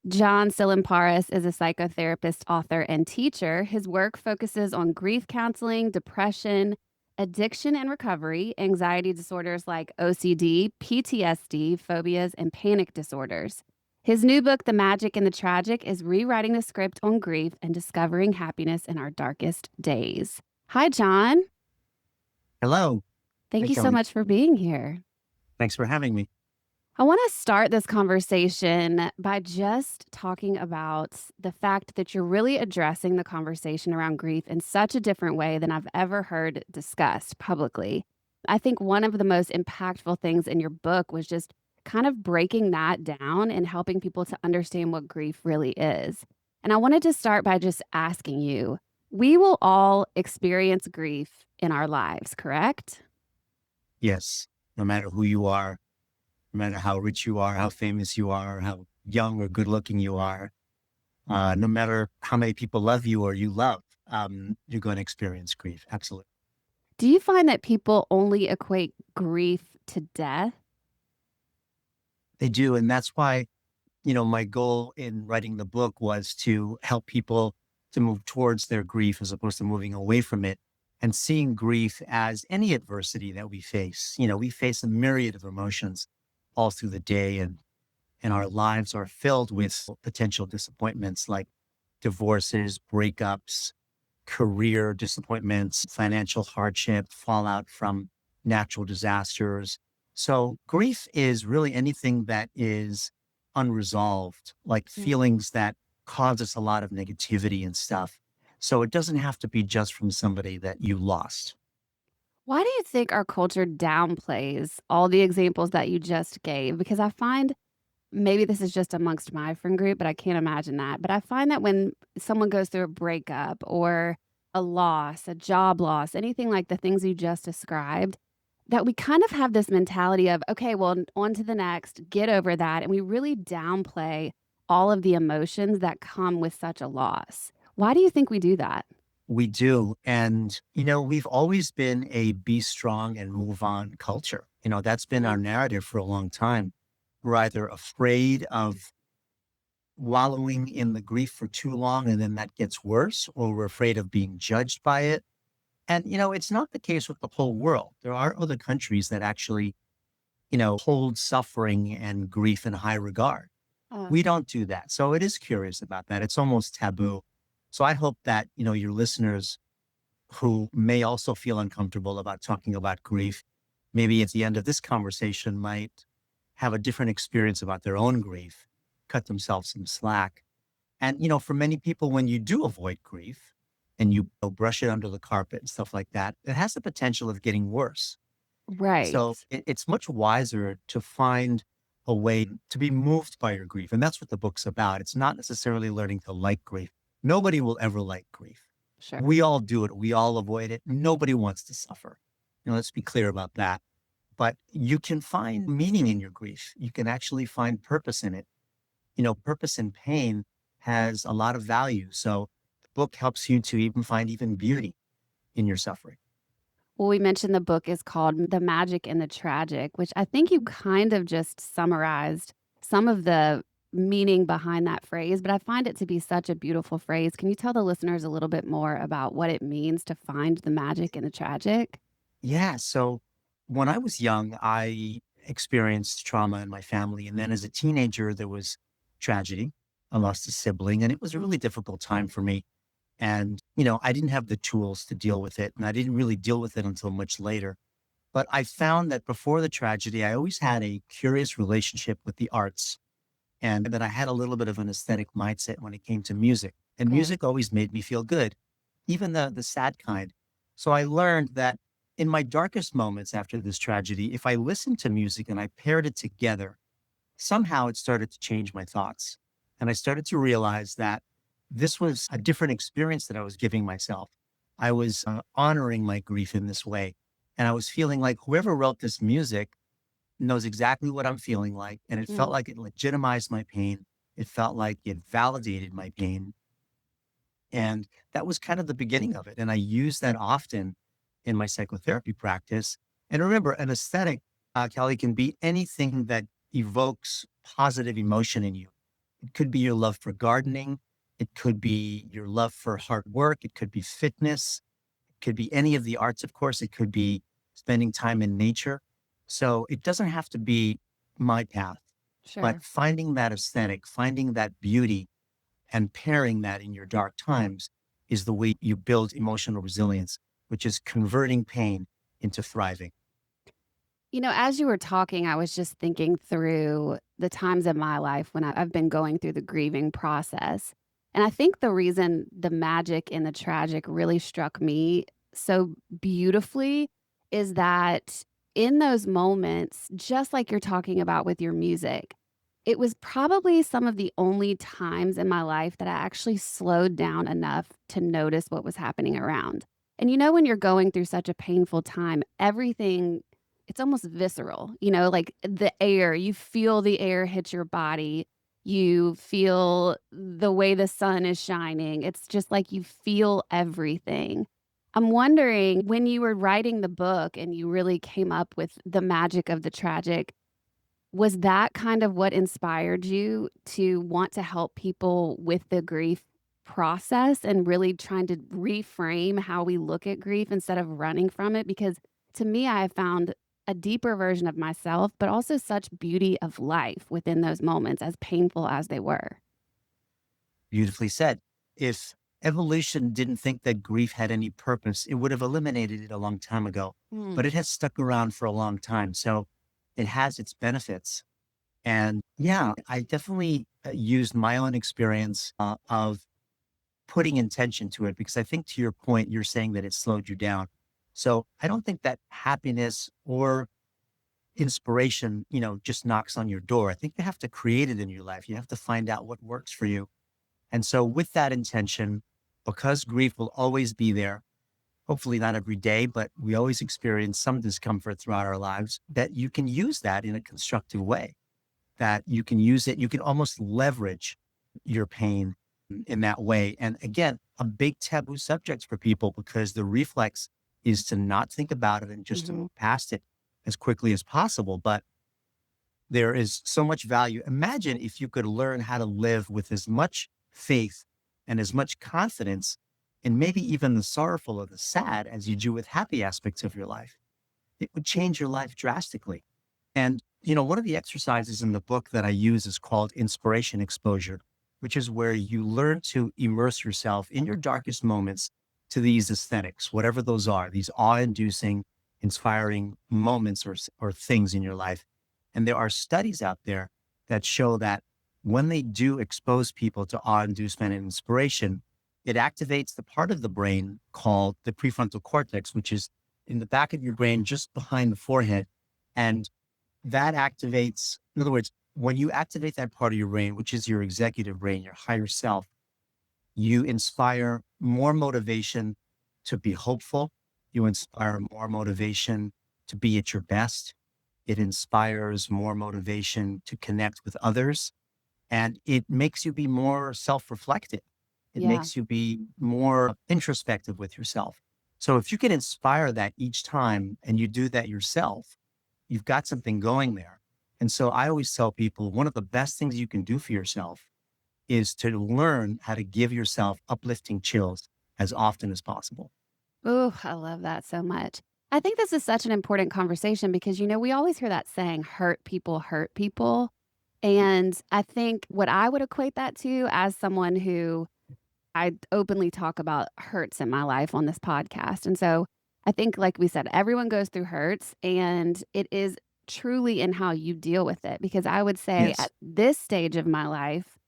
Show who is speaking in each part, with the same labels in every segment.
Speaker 1: John Tsilimparis is a psychotherapist, author, and teacher. His work focuses on grief counseling, depression, addiction and recovery, anxiety disorders like OCD, PTSD, phobias, and panic disorders. His new book, The Magic and the Tragic, is rewriting the script on grief and discovering happiness in our darkest days. Hi, John.
Speaker 2: Hello. Hi,
Speaker 1: Thank you so
Speaker 2: Kelly.
Speaker 1: much for being here.
Speaker 2: Thanks for having me.
Speaker 1: I want to start this conversation by just talking about the fact that you're really addressing the conversation around grief in such a different way than I've ever heard discussed publicly. I think one of the most impactful things in your book was just kind of breaking that down and helping people to understand what grief really is. And I wanted to start by just asking you, we will all experience grief in our lives, correct?
Speaker 2: Yes, no matter who you are, no matter how rich you are, how famous you are, how young or good looking you are, no matter how many people love you or you love, you're going to experience grief. Absolutely.
Speaker 1: Do you find that people only equate grief to death?
Speaker 2: They do. And that's why, my goal in writing the book was to help people to move towards their grief as opposed to moving away from it and seeing grief as any adversity that we face. We face a myriad of emotions all through the day, and our lives are filled with potential disappointments like divorces, breakups, career disappointments, financial hardship, fallout from natural disasters. So, grief is really anything that is unresolved, like
Speaker 1: Mm.
Speaker 2: feelings that cause us a lot of negativity and stuff. So, it doesn't have to be just from somebody that you lost.
Speaker 1: Why do you think our culture downplays all the examples that you just gave? Because I find maybe this is just amongst my friend group, but I can't imagine that. But I find that when someone goes through a breakup or a loss, a job loss, anything like the things you just described, that we kind of have this mentality of, okay, well, on to the next, get over that. And we really downplay all of the emotions that come with such a loss. Why do you think we do that?
Speaker 2: We do. And, we've always been a be strong and move on culture. That's been our
Speaker 1: Mm.
Speaker 2: narrative for a long time. We're either afraid of wallowing in the grief for too long and then that gets worse, or we're afraid of being judged by it. And, it's not the case with the whole world. There are other countries that actually, hold suffering and grief in high regard.
Speaker 1: Uh,
Speaker 2: We don't do that. So it is curious about that. It's almost taboo. So I hope that, your listeners who may also feel uncomfortable about talking about grief, maybe at the end of this conversation might have a different experience about their own grief, cut themselves some slack. And, for many people, when you do avoid grief and you brush it under the carpet and stuff like that, it has the potential of getting worse. So
Speaker 1: right.
Speaker 2: it's much wiser to find a way to be moved by your grief. And that's what the book's about. It's not necessarily learning to like grief. Nobody will ever like grief.
Speaker 1: Sure.
Speaker 2: We all do it. We all avoid it. Nobody wants to suffer. Let's be clear about that. But you can find meaning in your grief. You can actually find purpose in it. Purpose in pain has a lot of value. So the book helps you to even find even beauty in your suffering.
Speaker 1: Well, we mentioned the book is called The Magic and the Tragic, which I think you kind of just summarized some of the meaning behind that phrase, but I find it to be such a beautiful phrase. Can you tell the listeners a little bit more about what it means to find the magic in the tragic?
Speaker 2: Yeah. So when I was young, I experienced trauma in my family. And then as a teenager, there was tragedy. I lost a sibling, and it was a really difficult time for me. And, I didn't have the tools to deal with it. And I didn't really deal with it until much later. But I found that before the tragedy, I always had a curious relationship with the arts and that I had a little bit of an aesthetic mindset when it came to music. And
Speaker 1: Okay.
Speaker 2: music always made me feel good, even the sad kind. So I learned that in my darkest moments after this tragedy, if I listened to music and I paired it together, somehow it started to change my thoughts. And I started to realize that this was a different experience that I was giving myself. I was honoring my grief in this way. And I was feeling like whoever wrote this music knows exactly what I'm feeling like. And it felt
Speaker 1: Mm.
Speaker 2: like it legitimized my pain. It felt like it validated my pain. And that was kind of the beginning of it. And I use that often in my psychotherapy practice. And remember, an aesthetic, Kelly, can be anything that evokes positive emotion in you. It could be your love for gardening. It could be your love for hard work. It could be fitness. It could be any of the arts, of course. It could be spending time in nature. So it doesn't have to be my path, but
Speaker 1: Sure.
Speaker 2: finding that aesthetic, finding that beauty, and pairing that in your dark times is the way you build emotional resilience, which is converting pain into thriving.
Speaker 1: As you were talking, I was just thinking through the times in my life when I've been going through the grieving process. And I think the reason the magic and the tragic really struck me so beautifully is that in those moments, just like you're talking about with your music, it was probably some of the only times in my life that I actually slowed down enough to notice what was happening around. And when you're going through such a painful time, everything it's almost visceral, like the air, you feel the air hit your body. You feel the way the sun is shining. It's just like you feel everything. I'm wondering when you were writing the book and you really came up with the magic of the tragic, was that kind of what inspired you to want to help people with the grief process and really trying to reframe how we look at grief instead of running from it? Because to me, I have found a deeper version of myself, but also such beauty of life within those moments, as painful as they were.
Speaker 2: Beautifully said. If evolution didn't think that grief had any purpose, it would have eliminated it a long time ago. But
Speaker 1: Mm,
Speaker 2: it has stuck around for a long time. So it has its benefits. And yeah, I definitely used my own experience of putting intention to it because I think to your point, you're saying that it slowed you down. So I don't think that happiness or inspiration, just knocks on your door. I think you have to create it in your life. You have to find out what works for you. And so, with that intention, because grief will always be there, hopefully not every day, but we always experience some discomfort throughout our lives, that you can use that in a constructive way, that you can use it, you can almost leverage your pain in that way. And again, a big taboo subject for people because the reflex is to not think about it and just to
Speaker 1: mhm.
Speaker 2: move past it as quickly as possible. But there is so much value. Imagine if you could learn how to live with as much faith and as much confidence, and maybe even the sorrowful or the sad as you do with happy aspects of your life. It would change your life drastically. And, one of the exercises in the book that I use is called inspiration exposure, which is where you learn to immerse yourself in your darkest moments to these aesthetics, whatever those are, these awe inducing, inspiring moments or things in your life. And there are studies out there that show that when they do expose people to awe inducement and inspiration, it activates the part of the brain called the prefrontal cortex, which is in the back of your brain, just behind the forehead. And that activates, in other words, when you activate that part of your brain, which is your executive brain, your higher self, you inspire more motivation to be hopeful. You inspire more motivation to be at your best. It inspires more motivation to connect with others. And it makes you be more self reflective. It
Speaker 1: Yeah.
Speaker 2: makes you be more introspective with yourself. So if you can inspire that each time and you do that yourself, you've got something going there. And so I always tell people one of the best things you can do for yourself is to learn how to give yourself uplifting chills as often as possible.
Speaker 1: Ooh, I love that so much. I think this is such an important conversation because, we always hear that saying, hurt people hurt people. And I think what I would equate that to as someone who I openly talk about hurts in my life on this podcast. And so I think, like we said, everyone goes through hurts, and it is truly in how you deal with it. Because I would say
Speaker 2: Yes.
Speaker 1: at this stage of my life,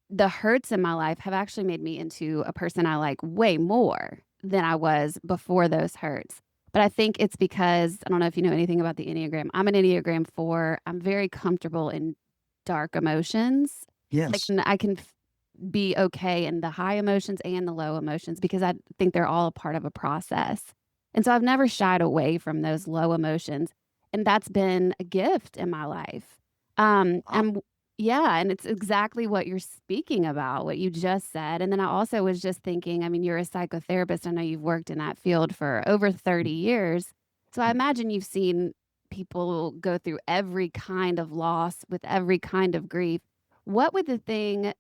Speaker 1: the hurts in my life have actually made me into a person I like way more than I was before those hurts. But I think it's because I don't know if you know anything about the Enneagram. I'm an Enneagram 4. I'm very comfortable in dark emotions. Like,
Speaker 2: Yes.
Speaker 1: I can be okay in the high emotions and the low emotions because I think they're all a part of a process. And so I've never shied away from those low emotions. And that's been a gift in my life.
Speaker 2: Wow.
Speaker 1: And yeah, and it's exactly what you're speaking about, what you just said. And then I also was just thinking, I mean, you're a psychotherapist. I know you've worked in that field for over 30 years. So I imagine you've seen people go through every kind of loss with every kind of grief. What would the thing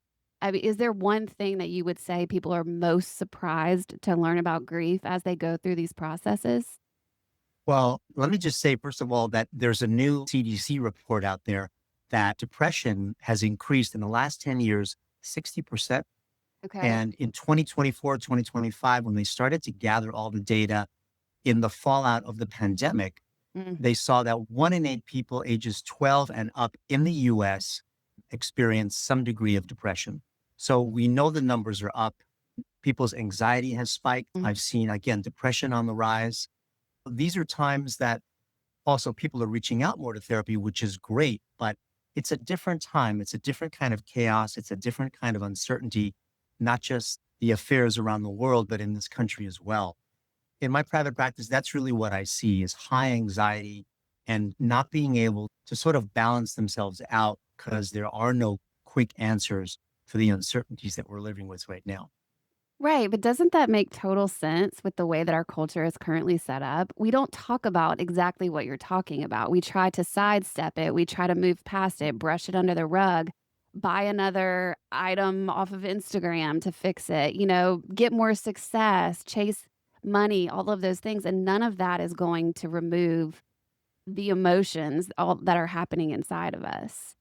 Speaker 1: I mean, is there one thing that you would say people are most surprised to learn about grief as they go through these processes?
Speaker 2: Well, let me just say, first of all, that there's a new CDC report out there that depression has increased in the last 10 years, 60%.
Speaker 1: Okay.
Speaker 2: And in 2024, 2025, when they started to gather all the data in the fallout of the pandemic,
Speaker 1: Mm,
Speaker 2: they saw that 1 in 8 people ages 12 and up in the US experience some degree of depression. So we know the numbers are up. People's anxiety has spiked.
Speaker 1: mm.
Speaker 2: I've seen, again, depression on the rise. These are times that also people are reaching out more to therapy, which is great, but it's a different time. It's a different kind of chaos. It's a different kind of uncertainty, not just the affairs around the world, but in this country as well. In my private practice, that's really what I see is high anxiety and not being able to sort of balance themselves out because there are no quick answers for the uncertainties that we're living with right now.
Speaker 1: Right, but doesn't that make total sense with the way that our culture is currently set up? We don't talk about exactly what you're talking about. We try to sidestep it, we try to move past it, brush it under the rug, buy another item off of Instagram to fix it, get more success, chase money, all of those things, and none of that is going to remove the emotions all that are happening inside of us.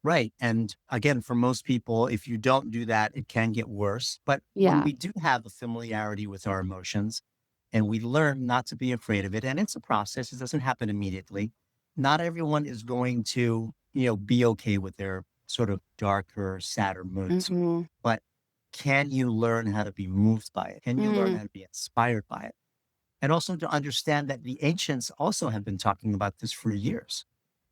Speaker 2: Right. And again, for most people, if you don't do that, it can get worse. But when
Speaker 1: Yeah.
Speaker 2: we do have a familiarity with our emotions and we learn not to be afraid of it, and it's a process, it doesn't happen immediately. Not everyone is going to, be okay with their sort of darker, sadder moods.
Speaker 1: Mhm.
Speaker 2: But can you learn how to be moved by it? Can you learn
Speaker 1: Mm.
Speaker 2: how to be inspired by it? And also to understand that the ancients also have been talking about this for years.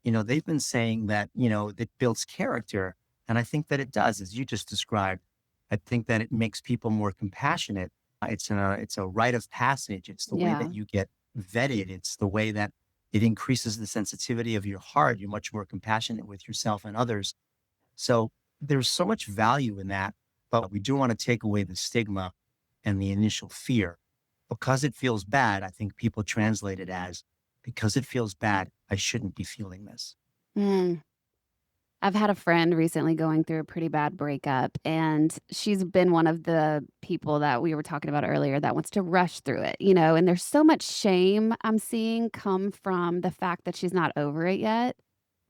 Speaker 2: They've been saying that, that builds character. And I think that it does, as you just described. I think that it makes people more compassionate. It's a rite of passage. It's the way
Speaker 1: Yeah.
Speaker 2: that you get vetted. It's the way that it increases the sensitivity of your heart. You're much more compassionate with yourself and others. So there's so much value in that, but we do want to take away the stigma and the initial fear. Because it feels bad, I think people translate it as because it feels bad, I shouldn't be feeling this.
Speaker 1: Mm. I've had a friend recently going through a pretty bad breakup, and she's been one of the people that we were talking about earlier that wants to rush through it, and there's so much shame I'm seeing come from the fact that she's not over it yet.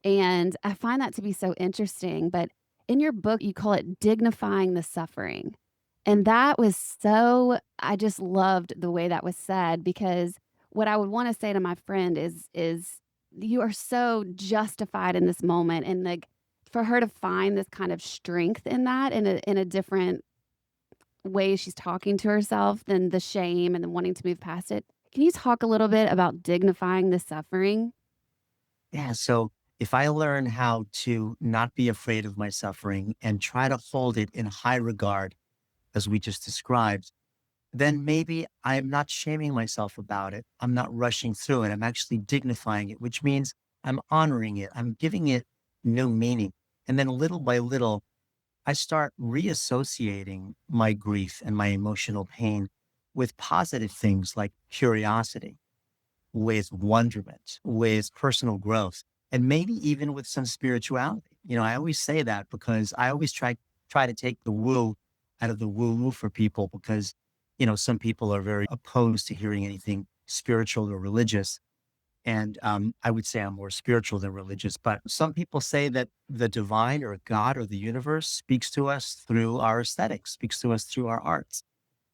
Speaker 1: And I find that to be so interesting. But in your book, you call it dignifying the suffering. And that was I just loved the way that was said because what I would want to say to my friend is you are so justified in this moment and like for her to find this kind of strength in that in a different way she's talking to herself than the shame and the wanting to move past it. Can you talk a little bit about dignifying the suffering?
Speaker 2: Yeah. So if I learn how to not be afraid of my suffering and try to hold it in high regard, as we just described, then maybe I'm not shaming myself about it. I'm not rushing through it. I'm actually dignifying it, which means I'm honoring it. I'm giving it new meaning. And then little by little, I start reassociating my grief and my emotional pain with positive things like curiosity, with wonderment, with personal growth, and maybe even with some spirituality. I always say that because I always try to take the woo out of the woo woo for people because, some people are very opposed to hearing anything spiritual or religious. And I would say I'm more spiritual than religious, but some people say that the divine or God or the universe speaks to us through our aesthetics, speaks to us through our arts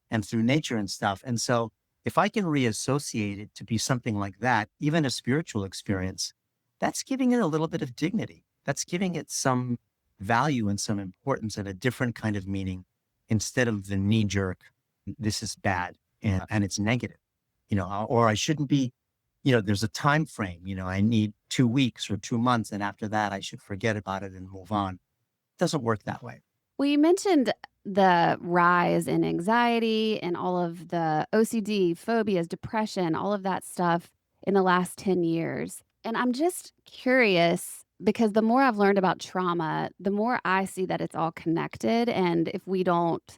Speaker 2: and through nature and stuff. And so if I can reassociate it to be something like that, even a spiritual experience, that's giving it a little bit of dignity. That's giving it some value and some importance and a different kind of meaning instead of the knee jerk, this is bad and it's negative, or I shouldn't be, there's a time frame, I need 2 weeks or 2 months. And after that, I should forget about it and move on. It doesn't work that way.
Speaker 1: Well, you mentioned the rise in anxiety and all of the OCD, phobias, depression, all of that stuff in the last 10 years. And I'm just curious because the more I've learned about trauma, the more I see that it's all connected. And if we don't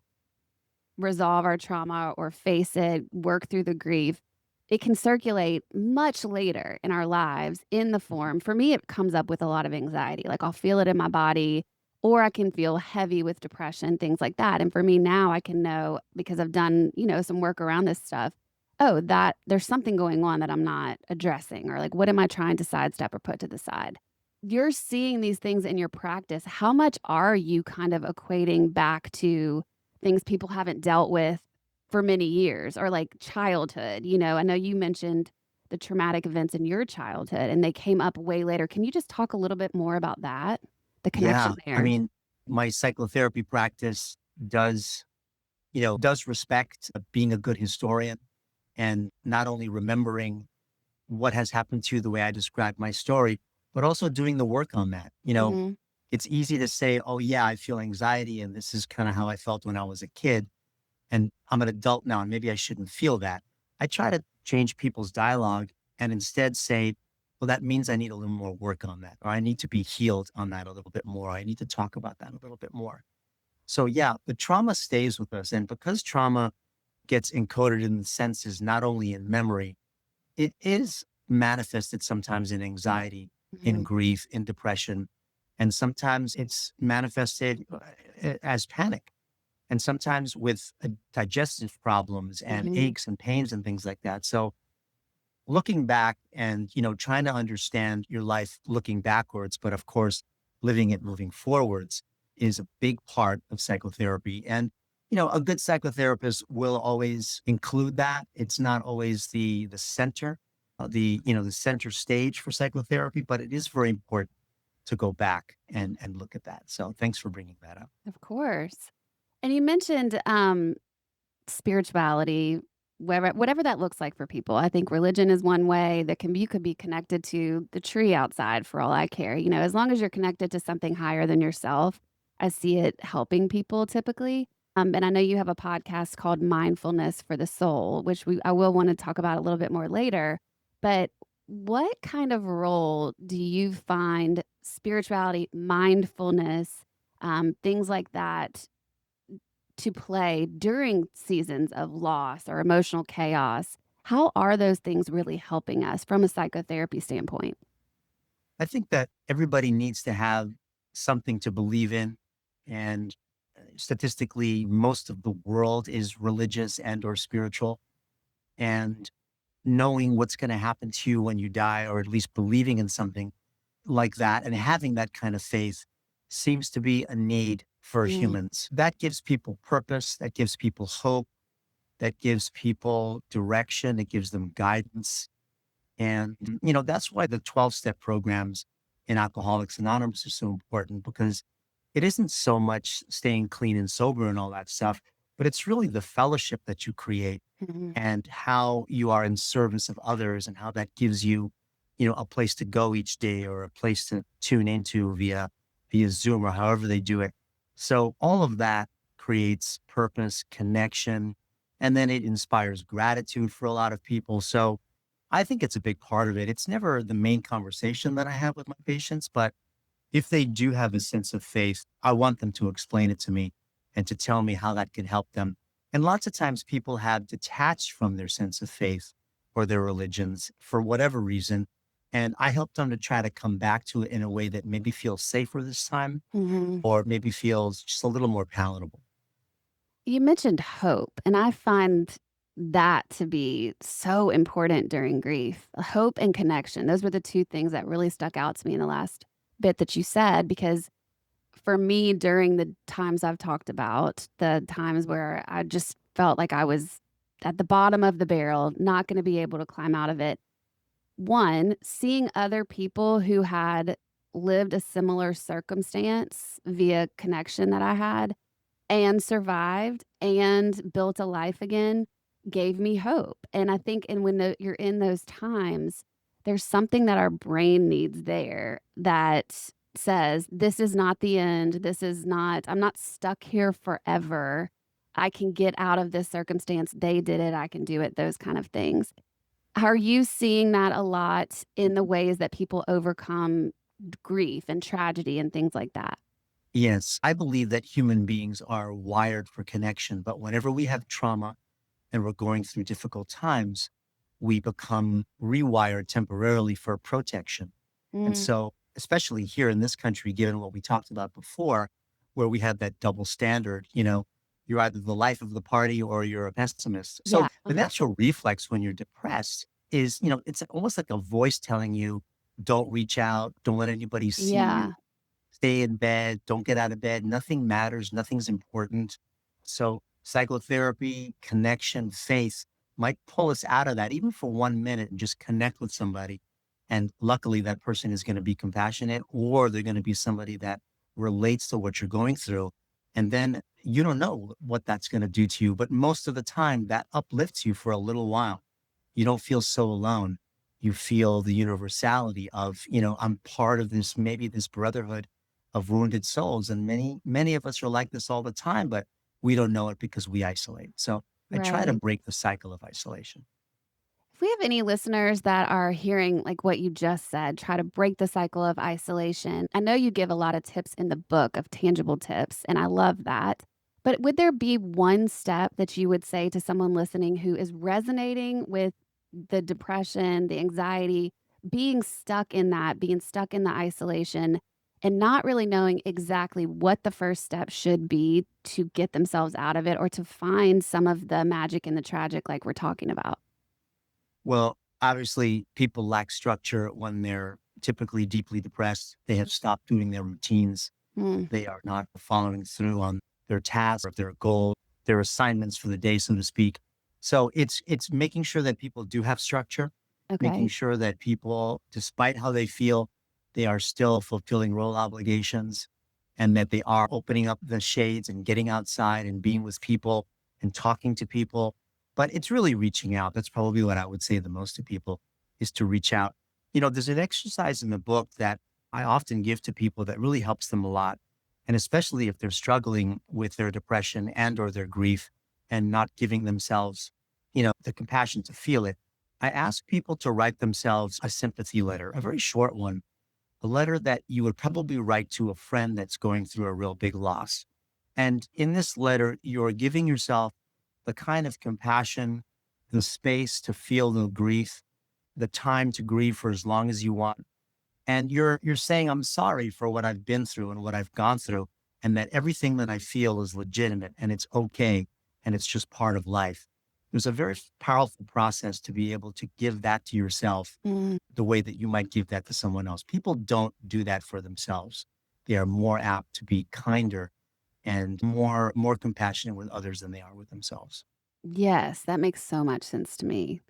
Speaker 1: resolve our trauma or face it, work through the grief, it can circulate much later in our lives in the form. For me, it comes up with a lot of anxiety. Like I'll feel it in my body. or I can feel heavy with depression, things like that. And for me now, I can know because I've done, some work around this stuff. Oh, that there's something going on that I'm not addressing, or like, what am I trying to sidestep or put to the side? You're seeing these things in your practice. How much are you kind of equating back to things people haven't dealt with for many years or like childhood? I know you mentioned the traumatic events in your childhood and they came up way later. Can you just talk a little bit more about that? The connection
Speaker 2: Yeah. I
Speaker 1: there.
Speaker 2: mean, my psychotherapy practice does, does respect being a good historian and not only remembering what has happened to you the way I described my story, but also doing the work on that.
Speaker 1: Mhm.
Speaker 2: It's easy to say, oh, yeah, I feel anxiety. And this is kind of how I felt when I was a kid. And I'm an adult now, and maybe I shouldn't feel that. I try to change people's dialogue and instead say, well, that means I need a little more work on that, or I need to be healed on that a little bit more. I need to talk about that a little bit more. So, yeah, the trauma stays with us. And because trauma gets encoded in the senses, not only in memory, it is manifested sometimes in anxiety, in
Speaker 1: Mhm.
Speaker 2: grief, in depression. And sometimes it's manifested as panic and sometimes with digestive problems and
Speaker 1: Mhm.
Speaker 2: aches and pains and things like that. So looking back and, trying to understand your life looking backwards, but of course, living it moving forwards is a big part of psychotherapy. And, a good psychotherapist will always include that. It's not always the center, the center stage for psychotherapy, but it is very important to go back and look at that. So thanks for bringing that up.
Speaker 1: Of course. And you mentioned, spirituality, whatever that looks like for people. I think religion is one way that can be you could be connected to the tree outside for all I care. As long as you're connected to something higher than yourself, I see it helping people typically. And I know you have a podcast called Mindfulness for the Soul, which I will want to talk about a little bit more later. But what kind of role do you find spirituality, mindfulness, things like that to play during seasons of loss or emotional chaos? How are those things really helping us from a psychotherapy standpoint?
Speaker 2: I think that everybody needs to have something to believe in. And statistically, most of the world is religious and or spiritual. And knowing what's going to happen to you when you die, or at least believing in something like that and having that kind of faith seems to be a need for
Speaker 1: Mm,
Speaker 2: humans. That gives people purpose, that gives people hope, that gives people direction, it gives them guidance. And, that's why the 12-step programs in Alcoholics Anonymous are so important because it isn't so much staying clean and sober and all that stuff, but it's really the fellowship that you create
Speaker 1: mhm,
Speaker 2: and how you are in service of others and how that gives you, a place to go each day or a place to tune into via Zoom or however they do it. So all of that creates purpose, connection, and then it inspires gratitude for a lot of people. So I think it's a big part of it. It's never the main conversation that I have with my patients, but if they do have a sense of faith, I want them to explain it to me and to tell me how that can help them. And lots of times people have detached from their sense of faith or their religions for whatever reason. And I help them to try to come back to it in a way that maybe feels safer this time
Speaker 1: mhm.
Speaker 2: or maybe feels just a little more palatable.
Speaker 1: You mentioned hope, and I find that to be so important during grief. Hope and connection. Those were the two things that really stuck out to me in the last bit that you said, because for me, during the times I've talked about, the times where I just felt like I was at the bottom of the barrel, not going to be able to climb out of it. One, seeing other people who had lived a similar circumstance via connection that I had and survived and built a life again gave me hope. And I think and when you're in those times, there's something that our brain needs there that says, this is not the end. This is not, I'm not stuck here forever. I can get out of this circumstance. They did it. I can do it. Those kind of things. Are you seeing that a lot in the ways that people overcome grief and tragedy and things like that?
Speaker 2: Yes, I believe that human beings are wired for connection, but whenever we have trauma and we're going through difficult times, we become rewired temporarily for protection. And
Speaker 1: Mm,
Speaker 2: so especially here in this country, given what we talked about before, where we have that double standard, you're either the life of the party or you're a pessimist. So
Speaker 1: Yeah.
Speaker 2: the natural reflex when you're depressed is, it's almost like a voice telling you, don't reach out, don't let anybody see you,
Speaker 1: Yeah.
Speaker 2: stay in bed, don't get out of bed. Nothing matters, nothing's important. So psychotherapy, connection, faith might pull us out of that, even for 1 minute, and just connect with somebody. And luckily, that person is going to be compassionate, or they're going to be somebody that relates to what you're going through. And then you don't know what that's going to do to you. But most of the time, that uplifts you for a little while. You don't feel so alone. You feel the universality of, I'm part of this, maybe this brotherhood of wounded souls. And many of us are like this all the time, but we don't know it because we isolate. So I try to
Speaker 1: Right.
Speaker 2: break the cycle of isolation.
Speaker 1: If we have any listeners that are hearing like what you just said, try to break the cycle of isolation. I know you give a lot of tips in the book of tangible tips, and I love that. But would there be one step that you would say to someone listening who is resonating with the depression, the anxiety, being stuck in the isolation, and not really knowing exactly what the first step should be to get themselves out of it or to find some of the magic and the tragic, like we're talking about?
Speaker 2: Well, obviously, people lack structure when they're typically deeply depressed. They have stopped doing their routines.
Speaker 1: Mm,
Speaker 2: They are not following through on their tasks or their goals, their assignments for the day, so to speak. So it's making sure that people do have structure, making
Speaker 1: okay.
Speaker 2: sure that people, despite how they feel, they are still fulfilling role obligations and that they are opening up the shades and getting outside and being with people and talking to people. But it's really reaching out. That's probably what I would say the most to people is to reach out. There's an exercise in the book that I often give to people that really helps them a lot. And especially if they're struggling with their depression and or their grief and not giving themselves, the compassion to feel it. I ask people to write themselves a sympathy letter, a very short one, a letter that you would probably write to a friend that's going through a real big loss. And in this letter, you're giving yourself the kind of compassion, the space to feel the grief, the time to grieve for as long as you want. And you're saying, I'm sorry for what I've been through and what I've gone through, and that everything that I feel is legitimate and it's okay and it's just part of life. It was a very powerful process to be able to give that to yourself
Speaker 1: Mm,
Speaker 2: the way that you might give that to someone else. People don't do that for themselves. They are more apt to be kinder and more compassionate with others than they are with themselves.
Speaker 1: yes, that makes so much sense to me.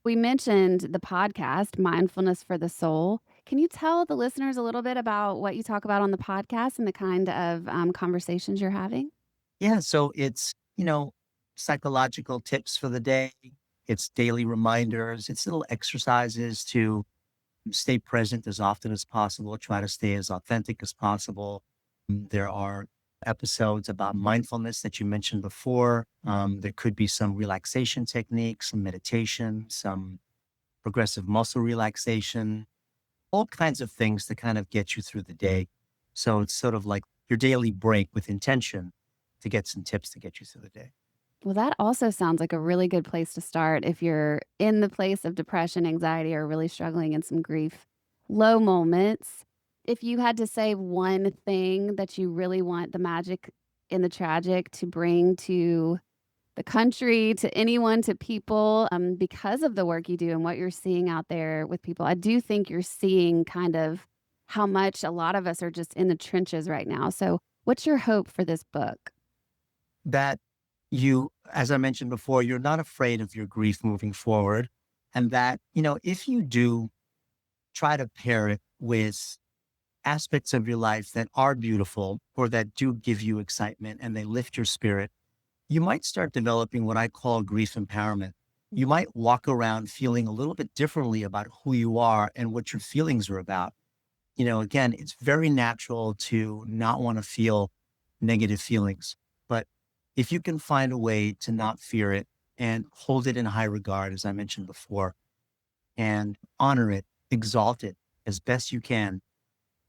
Speaker 1: We mentioned the podcast, Mindfulness for the Soul. Can you tell the listeners a little bit about what you talk about on the podcast and the kind of conversations you're having?
Speaker 2: Yeah, so it's, psychological tips for the day. It's daily reminders. It's little exercises to stay present as often as possible, try to stay as authentic as possible. There are episodes about mindfulness that you mentioned before. There could be some relaxation techniques, some meditation, some progressive muscle relaxation, all kinds of things to kind of get you through the day. So it's sort of like your daily break with intention to get some tips to get you through the day.
Speaker 1: Well, that also sounds like a really good place to start if you're in the place of depression, anxiety, or really struggling in some grief. Low moments. If you had to say one thing that you really want the magic in the tragic to bring to the country, to anyone, to people, because of the work you do and what you're seeing out there with people, I do think you're seeing kind of how much a lot of us are just in the trenches right now. So, what's your hope for this book?
Speaker 2: That you, as I mentioned before, you're not afraid of your grief moving forward. And that, if you do try to pair it with aspects of your life that are beautiful or that do give you excitement and they lift your spirit, you might start developing what I call grief empowerment. You might walk around feeling a little bit differently about who you are and what your feelings are about. Again, it's very natural to not want to feel negative feelings. But if you can find a way to not fear it and hold it in high regard, as I mentioned before, and honor it, exalt it as best you can,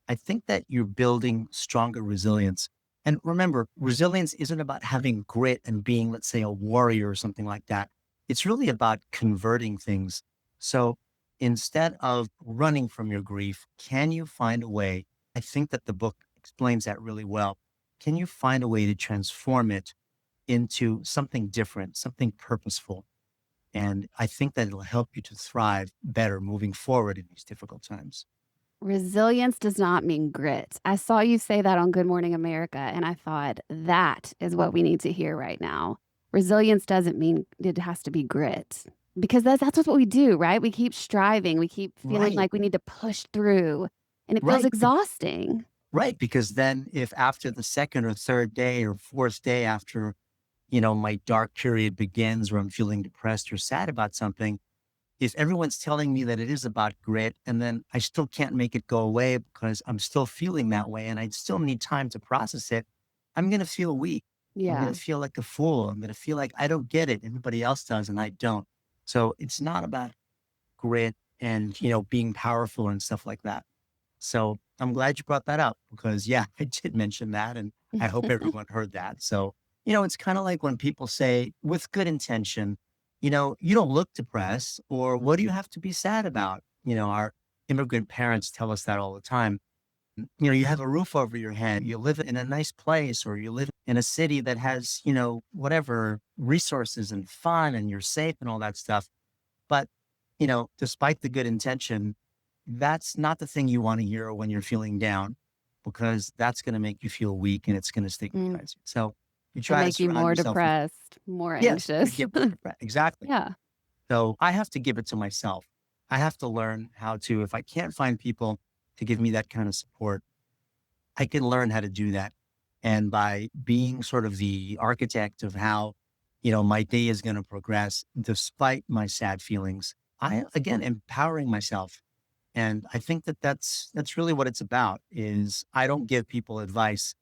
Speaker 2: I think that you're building stronger resilience. And remember, resilience isn't about having grit and being, let's say, a warrior or something like that. It's really about converting things. So Instead of running from your grief, can you find a way? I think that the book explains that really well. Can you find a way to transform it into something different, something purposeful? And I think that it'll help you to thrive better moving forward in these difficult times.
Speaker 1: Resilience does not mean grit. I saw you say that on Good Morning America, and I thought that is what we need to hear right now. Resilience doesn't mean it has to be grit because that's what we do, right? We keep striving, we keep feeling
Speaker 2: Right,
Speaker 1: like we need to push through, and it feels
Speaker 2: right,
Speaker 1: exhausting.
Speaker 2: right. Because then, if after the second or third day or fourth day after, my dark period begins where I'm feeling depressed or sad about something, if everyone's telling me that it is about grit and then I still can't make it go away because I'm still feeling that way and I still need time to process it, I'm going to feel weak. I'm going
Speaker 1: Yeah.
Speaker 2: to feel like a fool. I'm going to feel like I don't get it. Everybody else does and I don't. So it's not about grit and, being powerful and stuff like that. So I'm glad you brought that up because, yeah, I did mention that. And I hope everyone heard that. So, it's kind of like when people say with good intention, you don't look depressed or what do you have to be sad about? Our immigrant parents tell us that all the time. You have a roof over your head, you live in a nice place, or you live in a city that has, whatever resources and fun and you're safe and all that stuff. But, despite the good intention, that's not the thing you want to hear when you're feeling down because that's going to make you feel weak and it's going to
Speaker 1: Mm.
Speaker 2: stigmatize you. So you
Speaker 1: And
Speaker 2: try to
Speaker 1: make you
Speaker 2: surround
Speaker 1: more
Speaker 2: yourself with,
Speaker 1: depressed, more
Speaker 2: yes, you
Speaker 1: anxious.
Speaker 2: get exactly.
Speaker 1: Yeah.
Speaker 2: So I have to give it to myself. I have to learn how to, if I can't find people to give me that kind of support, I can learn how to do that. And by being sort of the architect of how, my day is going to progress, despite my sad feelings, I, again, empowering myself. And I think that that's really what it's about is I don't give people advice.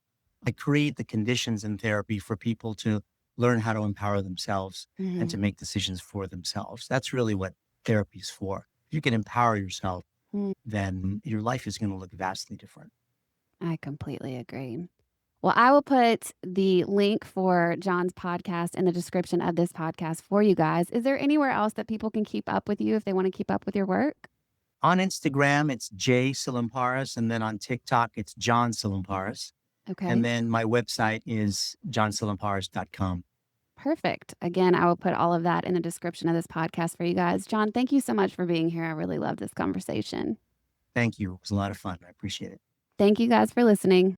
Speaker 2: I create the conditions in therapy for people to learn how to empower themselves and to
Speaker 1: Mhm.
Speaker 2: make decisions for themselves. That's really what therapy is for. If you can empower yourself,
Speaker 1: Mm.
Speaker 2: then your life is going to look vastly different.
Speaker 1: I completely agree. Well, I will put the link for John's podcast in the description of this podcast for you guys. Is there anywhere else that people can keep up with you if they want to keep up with your work?
Speaker 2: On Instagram, it's J Tsilimparis. And then on TikTok, it's John Tsilimparis. And
Speaker 1: Okay,
Speaker 2: then my website is johnsilimparis.com.
Speaker 1: perfect. Again, I will put all of that in the description of this podcast for you guys. John, thank you so much for being here. I really love this conversation.
Speaker 2: Thank you. It was a lot of fun. I appreciate it.
Speaker 1: Thank you guys for listening.